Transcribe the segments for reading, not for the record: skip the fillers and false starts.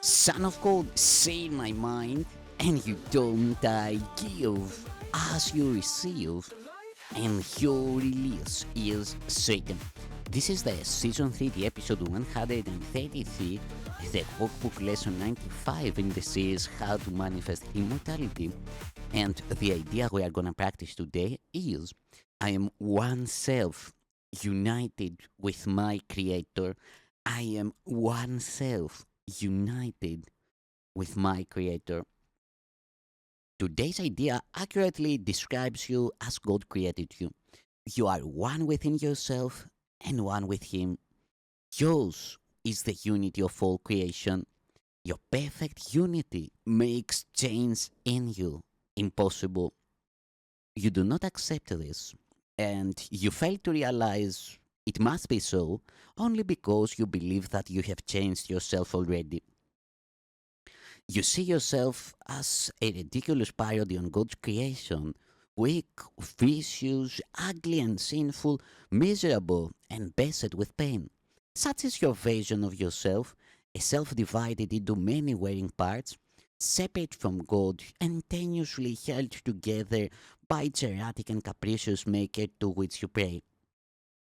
Son of God, say my mind, and you don't I give as you receive, and your release is certain. This is the season 3, the episode 133, the Workbook Lesson 95 in the series How to Manifest Immortality. And the idea we are gonna practice today is I am one self united with my Creator. I am one self united with my Creator. Today's idea accurately describes you as God created you. You are one within yourself and one with Him. Yours is the unity of all creation. Your perfect unity makes change in you impossible. You do not accept this, and you fail to realize it must be so only because you believe that you have changed yourself already. You see yourself as a ridiculous parody on God's creation, weak, vicious, ugly, and sinful, miserable, and beset with pain. Such is your version of yourself, a self divided into many wearing parts, separate from God and tenuously held together by its erratic and capricious maker to which you pray.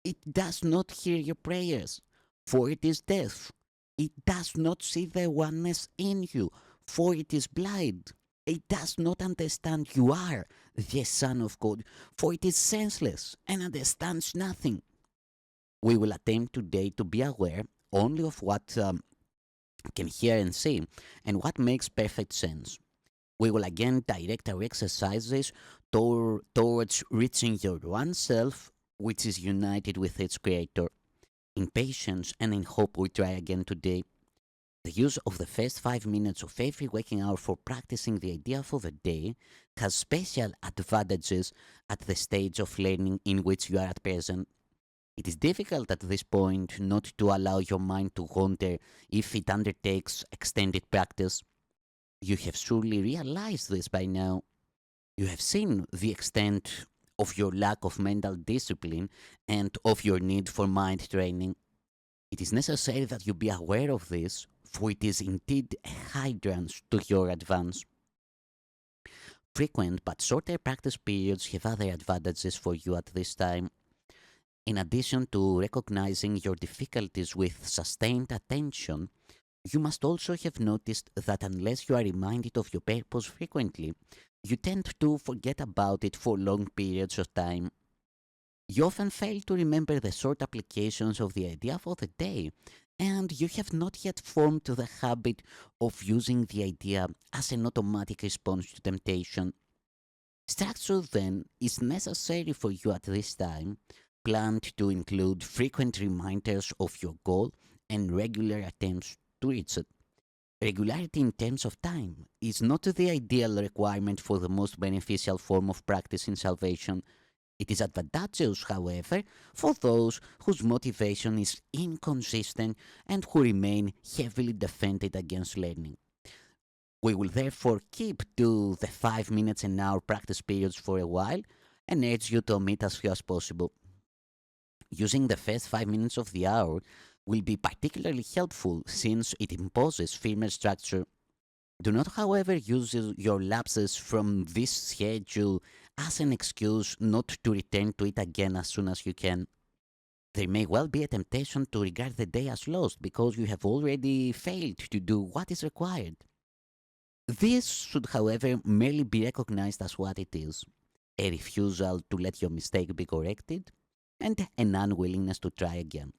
It does not hear your prayers, for it is deaf. It does not see the oneness in you, for it is blind. It does not understand you are the Son of God, for it is senseless and understands nothing. We will attempt today to be aware only of what can hear and see and what makes perfect sense. We will again direct our exercises towards reaching your one self, which is united with its creator. In patience and in hope, we try again today. The use of the first 5 minutes of every waking hour for practicing the idea for the day has special advantages at the stage of learning in which you are at present. It is difficult at this point not to allow your mind to wander if it undertakes extended practice. You have surely realized this by now. You have seen the extent of your lack of mental discipline and of your need for mind training. It is necessary that you be aware of this, for it is indeed a hindrance to your advance. Frequent but shorter practice periods have other advantages for you at this time. In addition to recognizing your difficulties with sustained attention, you must also have noticed that unless you are reminded of your purpose frequently, you tend to forget about it for long periods of time. You often fail to remember the short applications of the idea for the day, and you have not yet formed the habit of using the idea as an automatic response to temptation. Structure, then, is necessary for you at this time, planned to include frequent reminders of your goal and regular attempts to reach it. Regularity in terms of time is not the ideal requirement for the most beneficial form of practice in salvation. It is advantageous, however, for those whose motivation is inconsistent and who remain heavily defended against learning. We will therefore keep to the 5 minutes an hour practice periods for a while and urge you to omit as few as possible. Using the first 5 minutes of the hour will be particularly helpful since it imposes firmer structure. Do not, however, use your lapses from this schedule as an excuse not to return to it again as soon as you can. There may well be a temptation to regard the day as lost because you have already failed to do what is required. This should, however, merely be recognized as what it is: a refusal to let your mistake be corrected and an unwillingness to try again.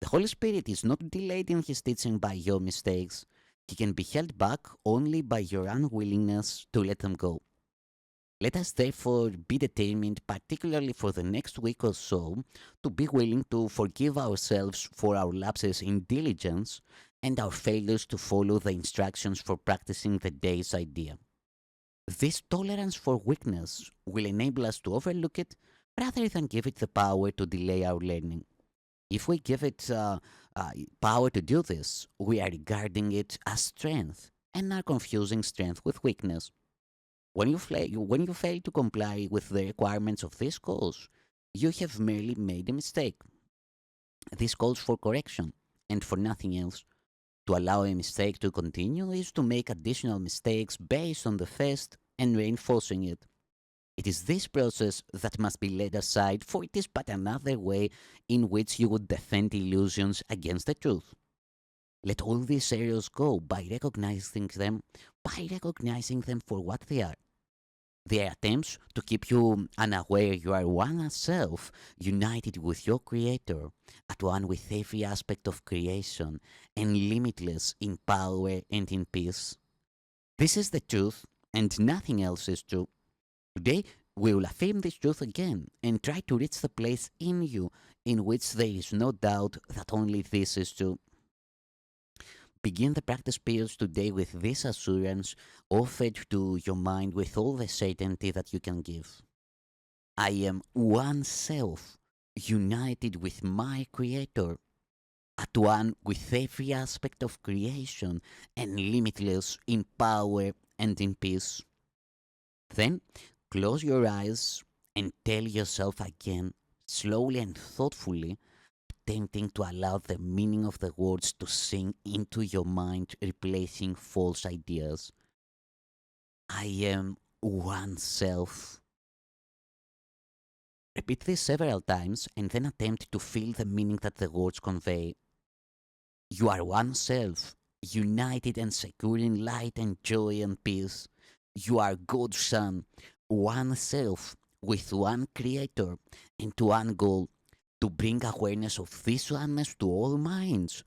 The Holy Spirit is not delayed in His teaching by your mistakes. He can be held back only by your unwillingness to let them go. Let us therefore be determined, particularly for the next week or so, to be willing to forgive ourselves for our lapses in diligence and our failures to follow the instructions for practicing the day's idea. This tolerance for weakness will enable us to overlook it rather than give it the power to delay our learning. If we give it power to do this, we are regarding it as strength and are confusing strength with weakness. When you fail to comply with the requirements of this course, you have merely made a mistake. This calls for correction and for nothing else. To allow a mistake to continue is to make additional mistakes based on the first and reinforcing it. It is this process that must be laid aside, for it is but another way in which you would defend illusions against the truth. Let all these errors go by recognizing them for what they are. They are attempts to keep you unaware you are one self, united with your Creator, at one with every aspect of creation, and limitless in power and in peace. This is the truth, and nothing else is true. Today, we will affirm this truth again and try to reach the place in you in which there is no doubt that only this is true. Begin the practice periods today with this assurance offered to your mind with all the certainty that you can give. I am one self, united with my Creator, at one with every aspect of creation, and limitless in power and in peace. Then close your eyes and tell yourself again, slowly and thoughtfully, attempting to allow the meaning of the words to sink into your mind, replacing false ideas. I am one self. Repeat this several times and then attempt to feel the meaning that the words convey. You are one self, united and secure in light and joy and peace. You are God's Son, one self, with one Creator and one goal, to bring awareness of this oneness to all minds,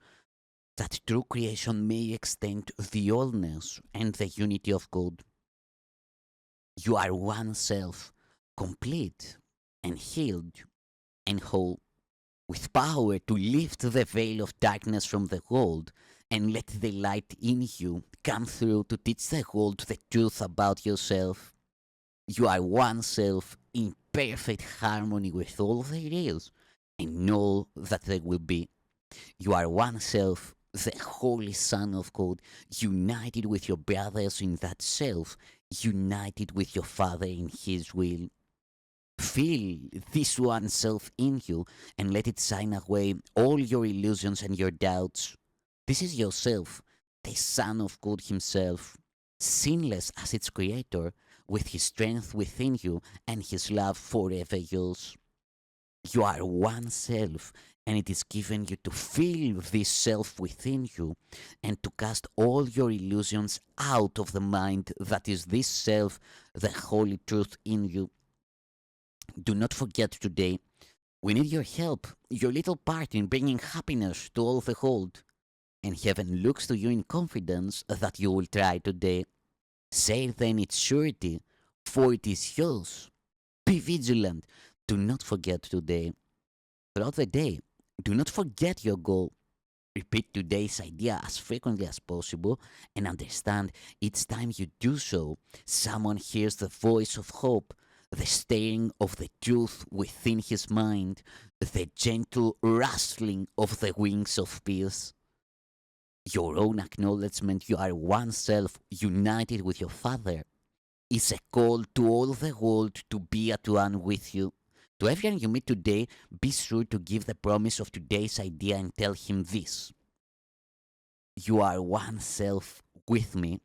that true creation may extend the allness and the unity of God. You are one self, complete and healed and whole, with power to lift the veil of darkness from the world and let the light in you come through to teach the world the truth about yourself. You are one self in perfect harmony with all there is and all that there will be. You are one self, the Holy Son of God, united with your brothers in that self, united with your Father in His will. Feel this one self in you and let it sign away all your illusions and your doubts. This is yourself, the Son of God Himself, sinless as its Creator, with His strength within you and His love forever yours. You are one self, and it is given you to feel this self within you and to cast all your illusions out of the mind that is this self, the holy truth in you. Do not forget today, we need your help, your little part in bringing happiness to all the world. And heaven looks to you in confidence that you will try today. Say then its surety, for it is yours. Be vigilant. Do not forget today. Throughout the day, do not forget your goal. Repeat today's idea as frequently as possible and understand each time you do so, someone hears the voice of hope, the stirring of the truth within his mind, the gentle rustling of the wings of peace. Your own acknowledgement you are one self united with your Father is a call to all the world to be at one with you. To everyone you meet today, be sure to give the promise of today's idea and tell him this. You are one self with me,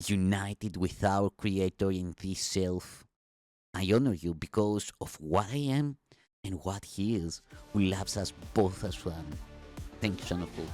united with our Creator in this self. I honor you because of what I am and what He is, who loves us both as one. Thank you, Son of God.